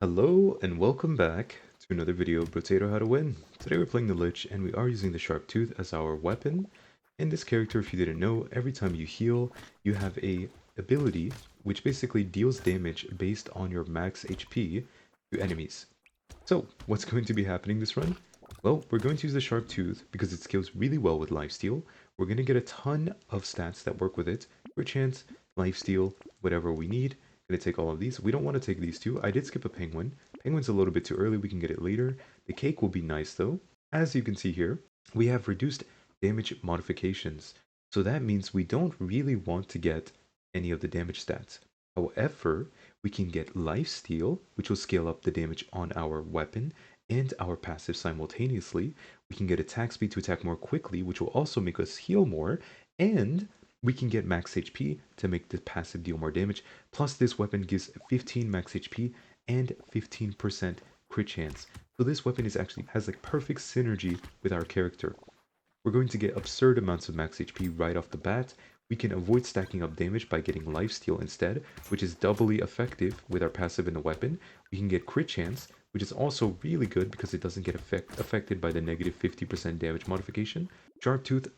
Hello and welcome back to another video of Potato How to Win. Today we're playing the Lich and we are using the Sharp Tooth as our weapon. In this character, if you didn't know, every time you heal, you have a ability which basically deals damage based on your max HP to enemies. So, what's going to be happening this run? Well, we're going to use the Sharp Tooth because it scales really well with Lifesteal. We're going to get a ton of stats that work with it. Crit chance, Lifesteal, whatever we need. Going to take all of these. We don't want to take these two. I did skip a Penguin. Penguin's a little bit too early. We can get it later. The cake will be nice though. As you can see here, we have reduced damage modifications. So that means we don't really want to get any of the damage stats. However, we can get Lifesteal, which will scale up the damage on our weapon and our passive simultaneously. We can get attack speed to attack more quickly, which will also make us heal more. And we can get max HP to make the passive deal more damage. Plus, this weapon gives 15 max HP and 15% crit chance. So this weapon has like perfect synergy with our character. We're going to get absurd amounts of max HP right off the bat. We can avoid stacking up damage by getting lifesteal instead, which is doubly effective with our passive in the weapon. We can get crit chance, which is also really good because it doesn't get affected by the negative 50% damage modification. Sharp Tooth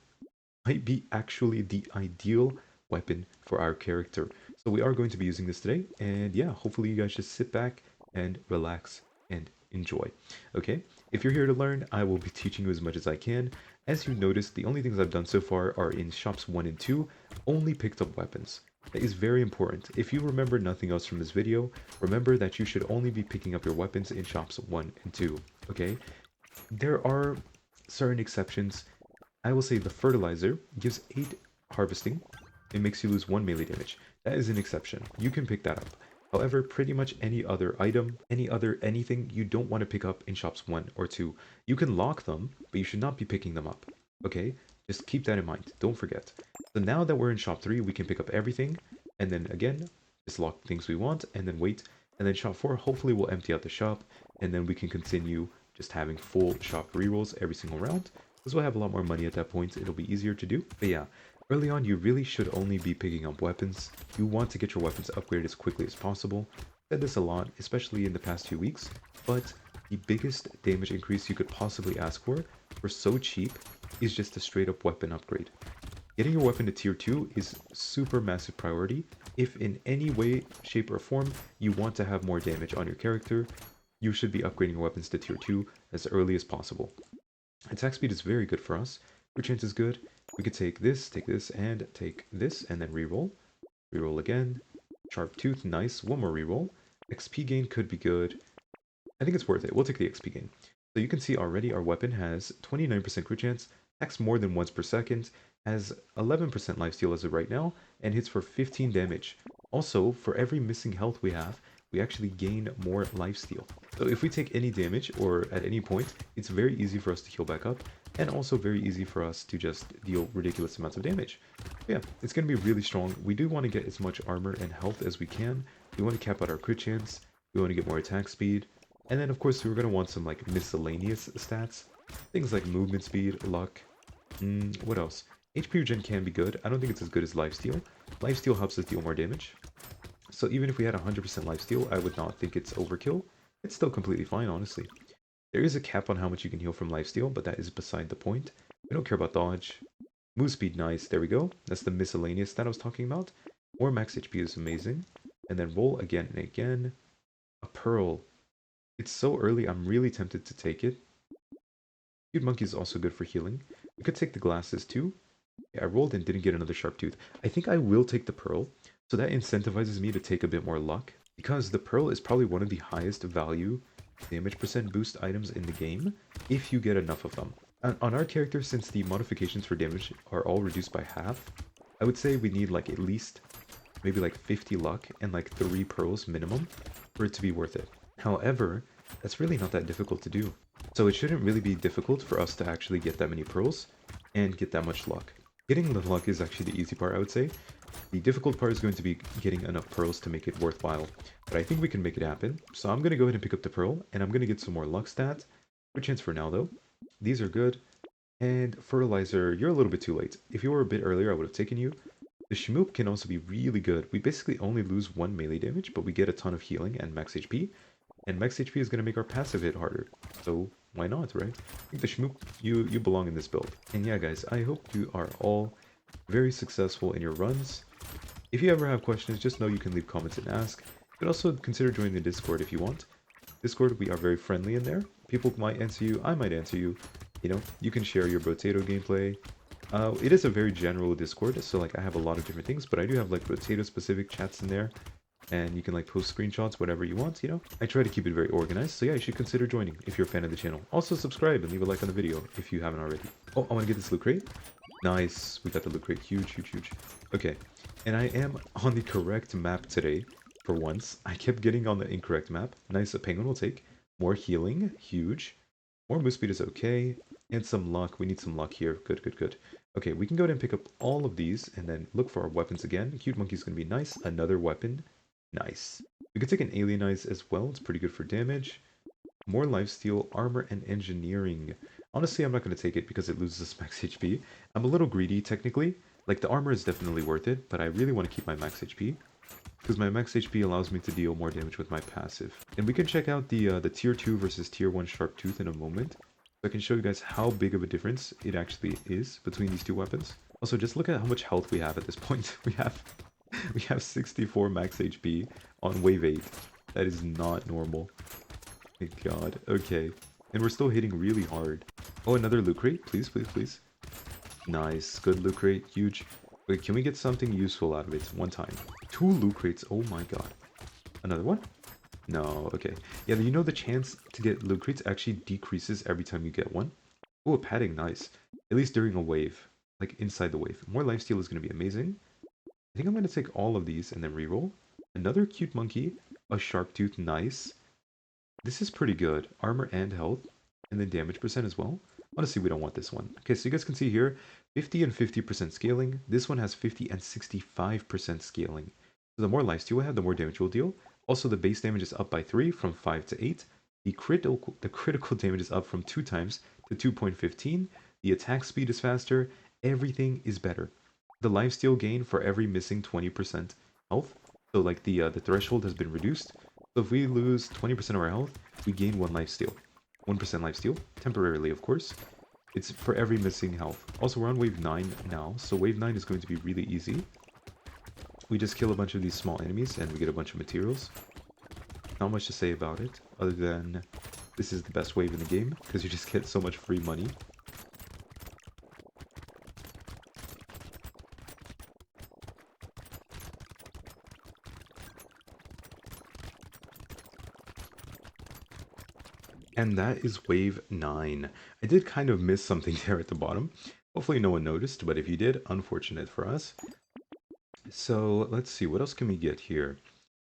might be actually the ideal weapon for our character. So we are going to be using this today, and yeah, hopefully you guys just sit back and relax and enjoy. Okay, if you're here to learn, I will be teaching you as much as I can. As you noticed, the only things I've done so far are in shops 1 and 2, only picked up weapons. That is very important. If you remember nothing else from this video, remember that you should only be picking up your weapons in shops 1 and 2, okay? There are certain exceptions. I will say the fertilizer gives 8 harvesting. It makes you lose 1 melee damage. That is an exception. You can pick that up. However, pretty much any other item, anything you don't want to pick up in shops 1 or 2. You can lock them, but you should not be picking them up. Okay? Just keep that in mind. Don't forget. So now that we're in shop 3, we can pick up everything. And then again, just lock things we want and then wait. And then shop 4, hopefully we'll empty out the shop. And then we can continue just having full shop rerolls every single round. Because we'll have a lot more money at that point. It'll be easier to do. But yeah, early on, you really should only be picking up weapons. You want to get your weapons upgraded as quickly as possible. I've said this a lot, especially in the past few weeks, but the biggest damage increase you could possibly ask for so cheap, is just a straight up weapon upgrade. Getting your weapon to tier 2 is super massive priority. If in any way, shape, or form you want to have more damage on your character, you should be upgrading your weapons to tier 2 as early as possible. Attack speed is very good for us. Crit chance is good. We could take this, and take this, and then reroll. Reroll again. Sharp Tooth, nice. One more reroll. XP gain could be good. I think it's worth it. We'll take the XP gain. So you can see already our weapon has 29% crit chance, attacks more than once per second, has 11% lifesteal as of right now, and hits for 15 damage. Also, for every missing health we have, we actually gain more lifesteal. So if we take any damage, or at any point, it's very easy for us to heal back up, and also very easy for us to just deal ridiculous amounts of damage. But yeah, it's going to be really strong. We do want to get as much armor and health as we can. We want to cap out our crit chance. We want to get more attack speed. And then, of course, we're going to want some like miscellaneous stats. Things like movement speed, luck. What else? HP regen can be good. I don't think it's as good as lifesteal. Lifesteal helps us deal more damage. So even if we had 100% lifesteal, I would not think it's overkill. It's still completely fine, honestly. There is a cap on how much you can heal from lifesteal, but that is beside the point. We don't care about dodge. Move speed, nice. There we go. That's the miscellaneous that I was talking about. More max HP is amazing. And then roll again and again. A pearl. It's so early, I'm really tempted to take it. Cute Monkey is also good for healing. We could take the glasses too. Yeah, I rolled and didn't get another sharp tooth. I think I will take the pearl. So that incentivizes me to take a bit more luck. Because the pearl is probably one of the highest value damage percent boost items in the game, if you get enough of them. On our character, since the modifications for damage are all reduced by half, I would say we need like at least maybe like 50 luck and like 3 pearls minimum for it to be worth it. However, that's really not that difficult to do. So it shouldn't really be difficult for us to actually get that many pearls and get that much luck. Getting the luck is actually the easy part, I would say. The difficult part is going to be getting enough pearls to make it worthwhile. But I think we can make it happen. So I'm going to go ahead and pick up the pearl, and I'm going to get some more luck stats. Good chance for now, though. These are good. And fertilizer, you're a little bit too late. If you were a bit earlier, I would have taken you. The Shmoop can also be really good. We basically only lose 1 melee damage, but we get a ton of healing and max HP. And max HP is going to make our passive hit harder. So why not, right? I think the Schmoop, you belong in this build. And yeah, guys, I hope you are all very successful in your runs. If you ever have questions, just know you can leave comments and ask. You can also consider joining the Discord if you want. Discord, we are very friendly in there. People might answer you, I might answer you. You know, you can share your Brotato gameplay. It is a very general Discord, so like I have a lot of different things, but I do have like Brotato specific chats in there. And you can like post screenshots, whatever you want, you know? I try to keep it very organized, so yeah, you should consider joining if you're a fan of the channel. Also subscribe and leave a like on the video if you haven't already. Oh, I want to get this loot crate. Nice, we got the loot crate. Huge, huge, huge. Okay, and I am on the correct map today, for once. I kept getting on the incorrect map. Nice, a penguin will take. More healing, huge. More move speed is okay. And some luck, we need some luck here. Good, good, good. Okay, we can go ahead and pick up all of these and then look for our weapons again. Cute monkey's gonna be nice. Another weapon. Nice. We could take an Alienize as well. It's pretty good for damage. More lifesteal, armor, and engineering. Honestly, I'm not going to take it because it loses max HP. I'm a little greedy, technically. Like, the armor is definitely worth it, but I really want to keep my max HP. Because my max HP allows me to deal more damage with my passive. And we can check out the tier 2 versus tier 1 Sharp Tooth in a moment. So I can show you guys how big of a difference it actually is between these two weapons. Also, just look at how much health we have at this point. We have 64 max HP on wave 8. That is not normal. My god. Okay. And we're still hitting really hard. Oh, another loot crate? Please, please, please. Nice. Good loot crate. Huge. Wait, can we get something useful out of it one time? 2 loot crates. Oh my god. Another one? No. Okay. Yeah, you know the chance to get loot crates actually decreases every time you get one? Oh, a padding. Nice. At least during a wave. Like inside the wave. More lifesteal is going to be amazing. I think I'm going to take all of these and then reroll. Another cute monkey, a sharp tooth, nice. This is pretty good. Armor and health, and then damage percent as well. Honestly, we don't want this one. Okay, so you guys can see here, 50 and 50% scaling. This one has 50 and 65% scaling. So the more lifesteal we have, the more damage we'll deal. Also, the base damage is up by 3 from 5 to 8. The critical damage is up from 2 times to 2.15. The attack speed is faster. Everything is better. The lifesteal gain for every missing 20% health. So like the threshold has been reduced. So if we lose 20% of our health, we gain 1 lifesteal. 1% lifesteal, temporarily of course. It's for every missing health. Also, we're on wave 9 now, so wave 9 is going to be really easy. We just kill a bunch of these small enemies and we get a bunch of materials. Not much to say about it, other than this is the best wave in the game, because you just get so much free money. And that is wave 9. I did kind of miss something there at the bottom. Hopefully no one noticed, but if you did, unfortunate for us. So let's see, what else can we get here?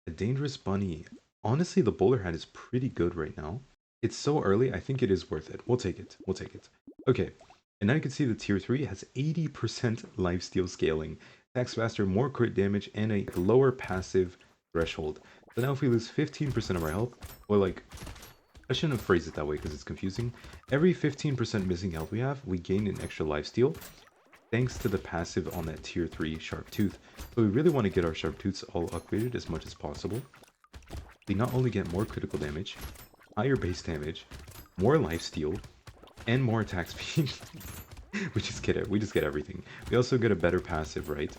A dangerous bunny. Honestly, the bowler hat is pretty good right now. It's so early, I think it is worth it. We'll take it. We'll take it. Okay, and now you can see the tier 3 has 80% lifesteal scaling. Attacks faster, more crit damage, and a lower passive threshold. So now if we lose 15% of our health, or like... I shouldn't have phrased it that way because it's confusing. Every 15% missing health we have, we gain an extra lifesteal, thanks to the passive on that tier 3 Sharp Tooth. So we really want to get our Sharp Tooths all upgraded as much as possible. We not only get more critical damage, higher base damage, more lifesteal, and more attack speed. we just get everything. We also get a better passive, right?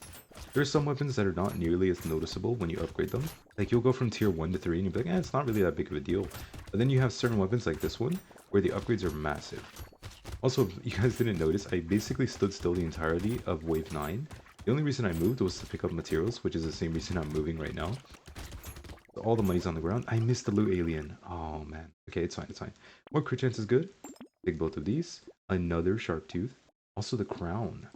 There are some weapons that are not nearly as noticeable when you upgrade them. Like, you'll go from tier 1 to 3 and you'll be like, it's not really that big of a deal. But then you have certain weapons like this one, where the upgrades are massive. Also, if you guys didn't notice, I basically stood still the entirety of wave 9. The only reason I moved was to pick up materials, which is the same reason I'm moving right now. So all the money's on the ground. I missed the loot alien. Oh, man. Okay, it's fine, it's fine. More crit chance is good. Take both of these. Another sharp tooth. Also the crown.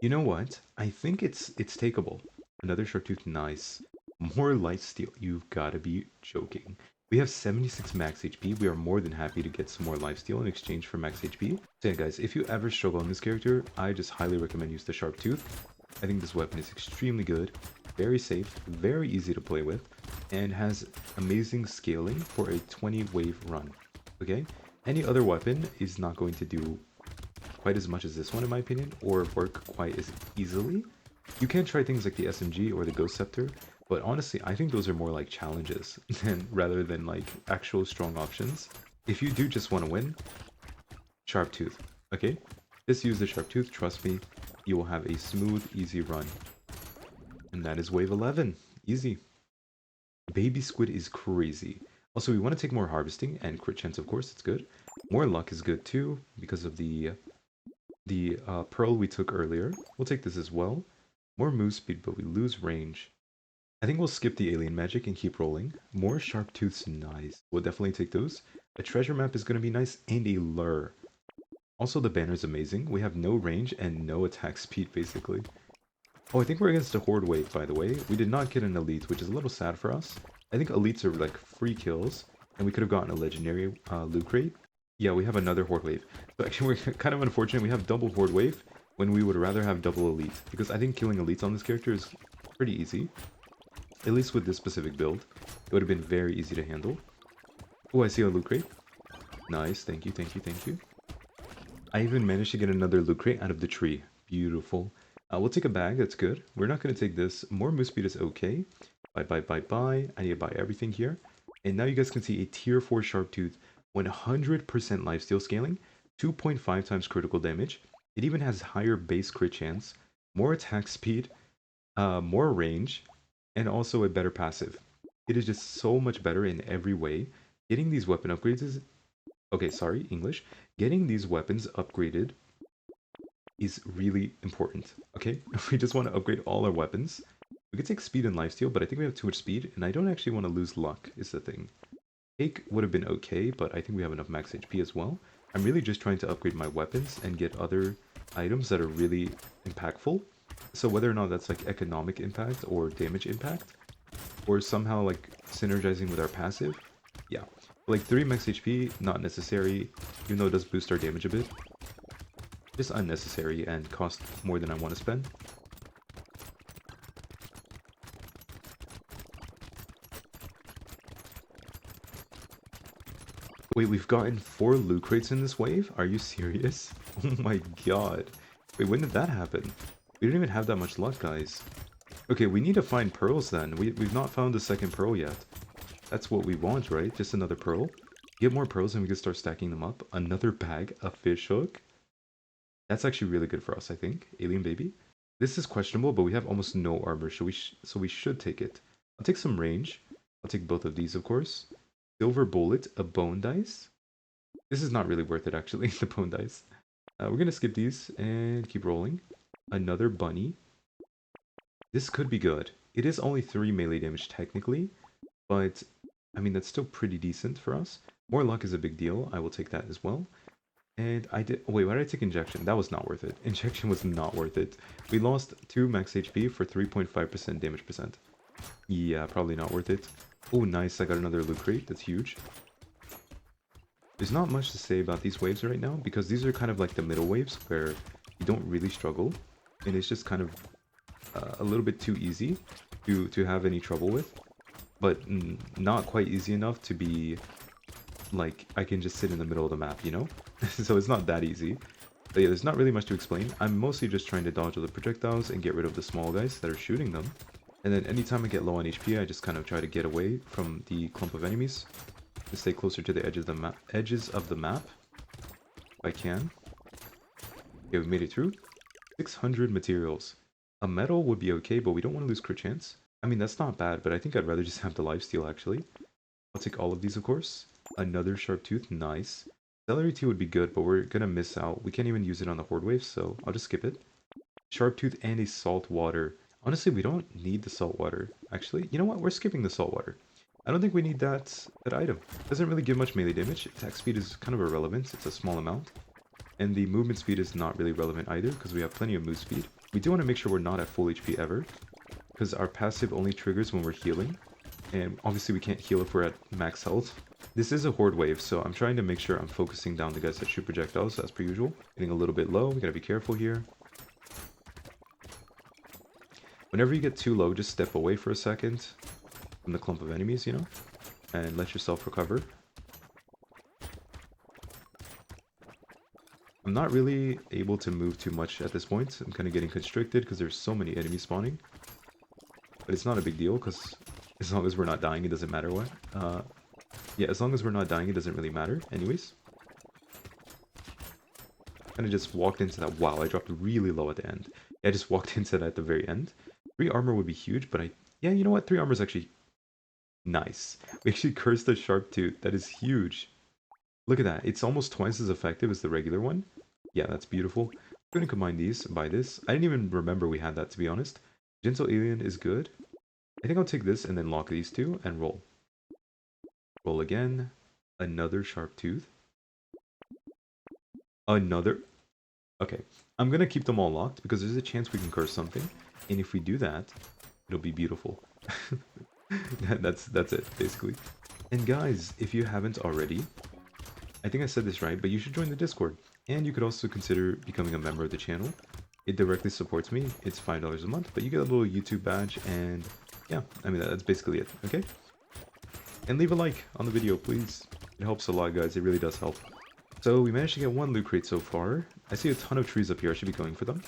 You know what? I think it's takeable. Another sharp tooth, nice. More lifesteal. You've got to be joking. We have 76 max HP. We are more than happy to get some more lifesteal in exchange for max HP. So yeah, guys, if you ever struggle on this character, I just highly recommend use the sharp tooth. I think this weapon is extremely good, very safe, very easy to play with, and has amazing scaling for a 20 wave run. Okay? Any other weapon is not going to do quite as much as this one, in my opinion, or work quite as easily. You can try things like the SMG or the Ghost Scepter, But honestly, I think those are more like challenges than rather than like actual strong options. If you do just want to win, Sharp Tooth. Okay? Just use the Sharp Tooth, trust me, you will have a smooth, easy run. And that is wave 11. Easy. Baby Squid is crazy. Also, we want to take more harvesting and crit chance, of course, it's good. More luck is good too, because of the pearl we took earlier. We'll take this as well. More move speed, but we lose range. I think we'll skip the alien magic and keep rolling. More sharp tooths, nice. We'll definitely take those. A treasure map is going to be nice, and a lure. Also, the banner is amazing. We have no range and no attack speed, basically. Oh, I think we're against a Horde wave, by the way. We did not get an elite, which is a little sad for us. I think elites are like free kills, and we could have gotten a legendary loot crate. Yeah, we have another Horde wave. So actually, we're kind of unfortunate. We have double Horde wave when we would rather have double elite, because I think killing elites on this character is pretty easy. At least with this specific build. It would have been very easy to handle. Oh, I see a loot crate. Nice, thank you, thank you, thank you. I even managed to get another loot crate out of the tree. Beautiful. We'll take a bag, that's good. We're not going to take this. More move speed is okay. Buy, buy, buy, buy. I need to buy everything here. And now you guys can see a tier 4 sharp tooth, 100% lifesteal scaling, 2.5 times critical damage. It even has higher base crit chance, more attack speed, more range, and also a better passive. It is just so much better in every way. Getting these weapon upgrades is... Okay, sorry, English. Getting these weapons upgraded is really important, okay? We just want to upgrade all our weapons. We could take speed and lifesteal, but I think we have too much speed, and I don't actually want to lose luck, is the thing. Cake would have been okay, but I think we have enough max HP as well. I'm really just trying to upgrade my weapons and get other items that are really impactful. So whether or not that's like economic impact or damage impact, or somehow like synergizing with our passive, yeah. Like 3 max HP, not necessary, even though it does boost our damage a bit. Just unnecessary and cost more than I want to spend. Wait, we've gotten 4 loot crates in this wave? Are you serious? Oh my god. Wait, when did that happen? We don't even have that much luck, guys. Okay, we need to find pearls then. We've not found the second pearl yet. That's what we want, right? Just another pearl. Get more pearls and we can start stacking them up. Another bag, a fish hook. That's actually really good for us, I think. Alien baby. This is questionable, but we have almost no armor, so we should take it. I'll take some range. I'll take both of these, of course. Silver bullet, a bone dice. This is not really worth it, actually, the bone dice. We're going to skip these and keep rolling. Another bunny. This could be good. It is only 3 melee damage, technically. But, I mean, that's still pretty decent for us. More luck is a big deal. I will take that as well. And I did... Wait, why did I take injection? That was not worth it. Injection was not worth it. We lost 2 max HP for 3.5% damage percent. Yeah, probably not worth it. Oh, nice. I got another loot crate. That's huge. There's not much to say about these waves right now, because these are kind of like the middle waves where you don't really struggle. And it's just kind of a little bit too easy to have any trouble with. But not quite easy enough to be... like, I can just sit in the middle of the map, you know? So it's not that easy. But yeah, there's not really much to explain. I'm mostly just trying to dodge all the projectiles and get rid of the small guys that are shooting them. And then anytime I get low on HP, I just kind of try to get away from the clump of enemies. To stay closer to the edges of the map. If I can. Okay, we made it through. 600 materials. A metal would be okay, but we don't want to lose crit chance. I mean, that's not bad, but I think I'd rather just have the lifesteal, actually. I'll take all of these, of course. Another sharp tooth, nice. Celery tea would be good, but we're gonna miss out. We can't even use it on the horde wave, so I'll just skip it. Sharp tooth and a salt water. Honestly, we don't need the salt water. Actually, you know what? We're skipping the salt water. I don't think we need that item. Doesn't really give much melee damage. Attack speed is kind of irrelevant. It's a small amount. And the movement speed is not really relevant either, because we have plenty of move speed. We do want to make sure we're not at full HP ever, because our passive only triggers when we're healing. And obviously we can't heal if we're at max health. This is a horde wave, so I'm trying to make sure I'm focusing down the guys that shoot projectiles, as per usual. Getting a little bit low, we gotta be careful here. Whenever you get too low, just step away for a second from the clump of enemies, you know? And let yourself recover. I'm not really able to move too much at this point. I'm kind of getting constricted because there's so many enemies spawning. But it's not a big deal, because as long as we're not dying, it doesn't matter what. Yeah, as long as we're not dying, it doesn't really matter. Anyways. Kind of just walked into that. Wow, I dropped really low at the end. Yeah, I just walked into that at the very end. 3 armor would be huge, but yeah, you know what? 3 armor is actually nice. We actually cursed the sharp tooth. That is huge. Look at that. It's almost twice as effective as the regular one. Yeah, that's beautiful. I'm going to combine these, buy this. I didn't even remember we had that, to be honest. Gentle Alien is good. I think I'll take this and then lock these two and roll. Roll again. Another sharp tooth. Another. Okay. I'm going to keep them all locked because there's a chance we can curse something. And if we do that, it'll be beautiful. That's it, basically. And guys, if you haven't already, I think I said this right, but you should join the Discord. And you could also consider becoming a member of the channel. It directly supports me. It's $5 a month, but you get a little YouTube badge, and yeah, I mean, that's basically it, okay? And leave a like on the video, please. It helps a lot, guys. It really does help. So we managed to get 1 loot crate so far. I see a ton of trees up here. I should be going for them.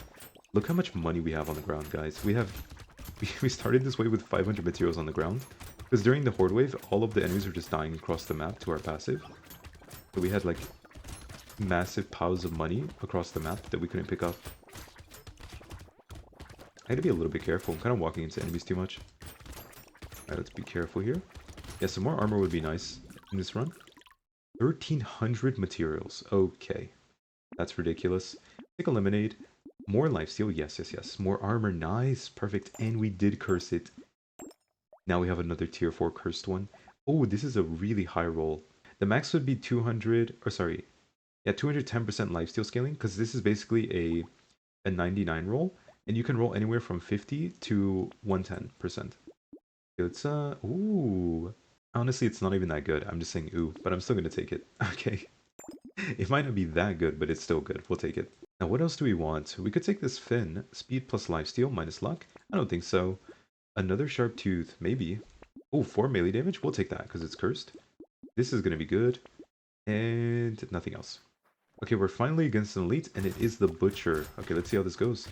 Look how much money we have on the ground, guys. We started this way with 500 materials on the ground. Because during the horde wave, all of the enemies were just dying across the map to our passive. So we had like massive piles of money across the map that we couldn't pick up. I had to be a little bit careful. I'm kind of walking into enemies too much. Alright, let's be careful here. Yeah, some more armor would be nice in this run. 1,300 materials. Okay. That's ridiculous. Take a lemonade. More lifesteal. Yes, yes, yes. More armor. Nice. Perfect. And we did curse it. Now we have another tier 4 cursed one. Oh, this is a really high roll. The max would be 200, or sorry, yeah, 210% lifesteal scaling, because this is basically a 99 roll, and you can roll anywhere from 50 to 110%. It's, ooh. Honestly, it's not even that good. I'm just saying ooh, but I'm still going to take it. Okay. It might not be that good, but it's still good. We'll take it. Now, what else do we want? We could take this fin. Speed plus lifesteal minus luck. I don't think so. Another sharp tooth. Maybe. Oh, 4 melee damage? We'll take that, because it's cursed. This is going to be good. And nothing else. Okay, we're finally against an elite, and it is the Butcher. Okay, let's see how this goes.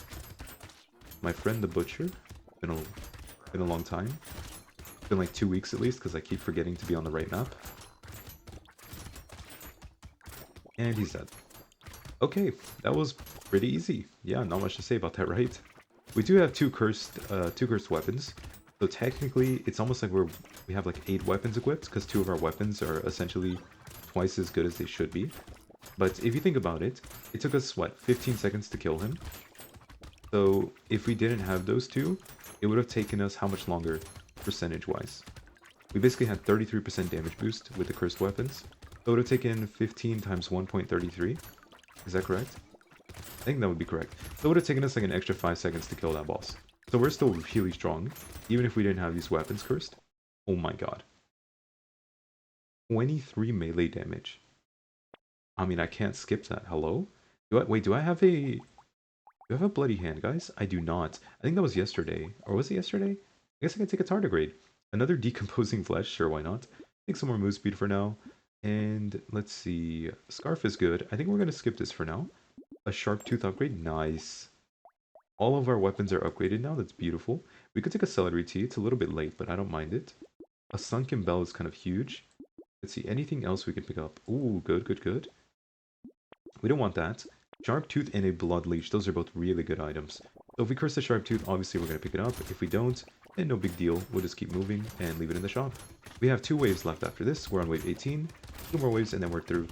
My friend the Butcher. Been a long time. Been like 2 weeks at least, because I keep forgetting to be on the right map. And he's dead. Okay, that was pretty easy. Yeah, not much to say about that, right? We do have two cursed weapons. So technically, it's almost like we have like 8 weapons equipped, because 2 of our weapons are essentially twice as good as they should be. But if you think about it, it took us, what, 15 seconds to kill him? So if we didn't have those 2, it would have taken us how much longer, percentage-wise? We basically had 33% damage boost with the cursed weapons. So it would have taken 15 times 1.33. Is that correct? I think that would be correct. So it would have taken us like an extra 5 seconds to kill that boss. So we're still really strong, even if we didn't have these weapons cursed. Oh my god. 23 melee damage. I mean, I can't skip that. Hello? Wait, do I have a bloody hand, guys? I do not. I think that was yesterday. Or was it yesterday? I guess I can take a tardigrade. Another decomposing flesh, sure, why not? Take some more move speed for now. And let's see. Scarf is good. I think we're going to skip this for now. A sharp tooth upgrade. Nice. All of our weapons are upgraded now. That's beautiful. We could take a celery tea. It's a little bit late, but I don't mind it. A sunken bell is kind of huge. Let's see. Anything else we can pick up? Ooh, good, good, good. We don't want that. Sharp tooth and a blood leech. Those are both really good items. So if we curse the sharp tooth, obviously we're going to pick it up. If we don't, then no big deal. We'll just keep moving and leave it in the shop. We have 2 waves left after this. We're on wave 18. 2 more waves and then we're through.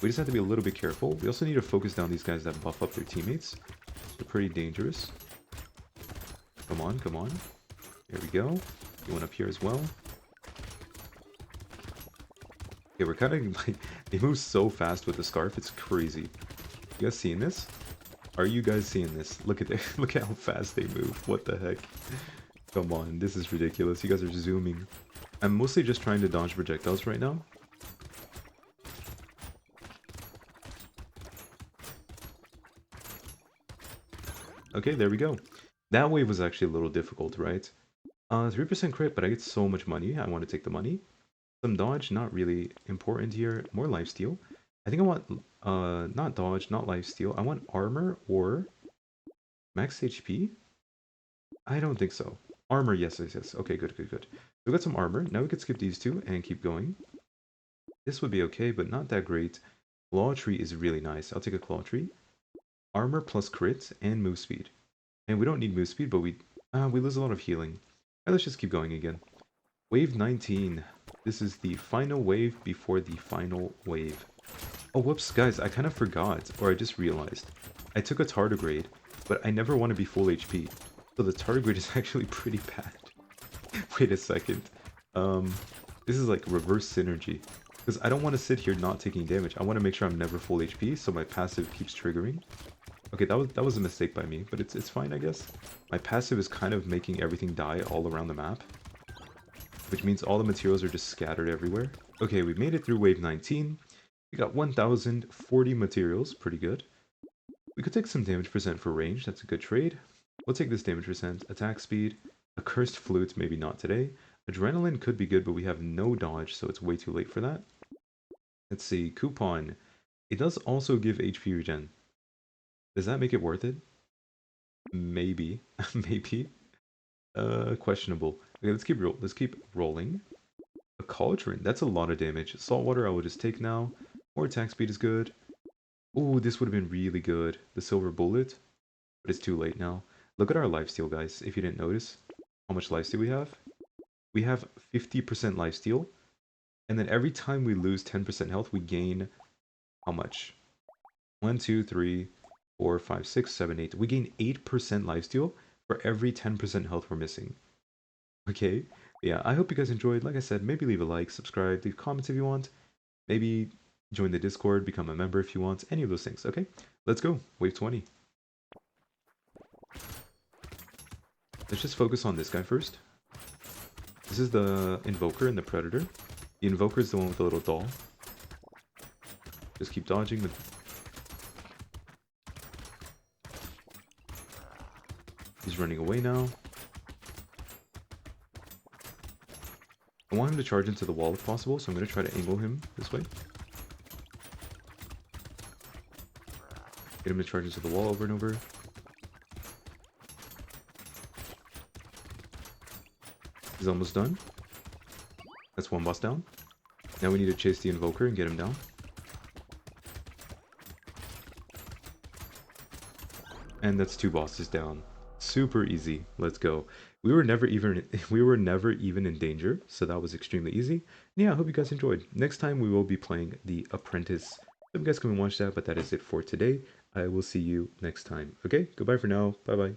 We just have to be a little bit careful. We also need to focus down these guys that buff up their teammates. They're pretty dangerous. Come on, come on. There we go. One up here as well. Okay, we're kind of like, they move so fast with the scarf, it's crazy. You guys seeing this? Are you guys seeing this? Look at look at how fast they move. What the heck? Come on, this is ridiculous. You guys are zooming. I'm mostly just trying to dodge projectiles right now. Okay, there we go. That wave was actually a little difficult, right? 3% crit, but I get so much money. I want to take the money. Some dodge, not really important here. More lifesteal. I think I want, not dodge, not lifesteal. I want armor or max HP? I don't think so. Armor, yes, yes, yes. Okay, good, good, good. We got some armor. Now we could skip these two and keep going. This would be okay, but not that great. Claw tree is really nice. I'll take a claw tree. Armor plus crit and move speed. And we don't need move speed, but we lose a lot of healing. Alright, let's just keep going again. Wave 19. This is the final wave before the final wave. Oh, whoops, guys, I kind of forgot, or I just realized. I took a tardigrade, but I never want to be full HP. So the tardigrade is actually pretty bad. Wait a second. Um, this is like reverse synergy. Because I don't want to sit here not taking damage. I want to make sure I'm never full HP, so my passive keeps triggering. Okay, that was a mistake by me, but it's fine, I guess. My passive is kind of making everything die all around the map, which means all the materials are just scattered everywhere. Okay, we made it through wave 19. We got 1040 materials, pretty good. We could take some damage percent for range, that's a good trade. We'll take this damage percent, attack speed, a cursed flute, maybe not today. Adrenaline could be good, but we have no dodge, so it's way too late for that. Let's see, coupon. It does also give HP regen. Does that make it worth it? Maybe. Maybe. Questionable. Okay, let's keep rolling. A cauldron, that's a lot of damage. Saltwater I will just take now. More attack speed is good. Ooh, this would have been really good. The silver bullet. But it's too late now. Look at our lifesteal, guys, if you didn't notice. How much lifesteal we have? We have 50% lifesteal. And then every time we lose 10% health, we gain how much? 1, 2, 3, 4, 5, 6, 7, 8. We gain 8% lifesteal for every 10% health we're missing. Okay? Yeah, I hope you guys enjoyed. Like I said, maybe leave a like, subscribe, leave comments if you want. Maybe join the Discord, become a member if you want. Any of those things, okay? Let's go. Wave 20. Let's just focus on this guy first. This is the Invoker and the Predator. The Invoker is the one with the little doll. Just keep dodging. He's running away now. I want him to charge into the wall if possible, so I'm going to try to angle him this way. Get him to charge into the wall over and over. He's almost done. That's one boss down. Now we need to chase the Invoker and get him down. And that's two bosses down. Super easy. Let's go. We were never even in danger, so that was extremely easy. And yeah, I hope you guys enjoyed. Next time we will be playing The Apprentice. So you guys can watch that, but that is it for today. I will see you next time. Okay, goodbye for now. Bye bye.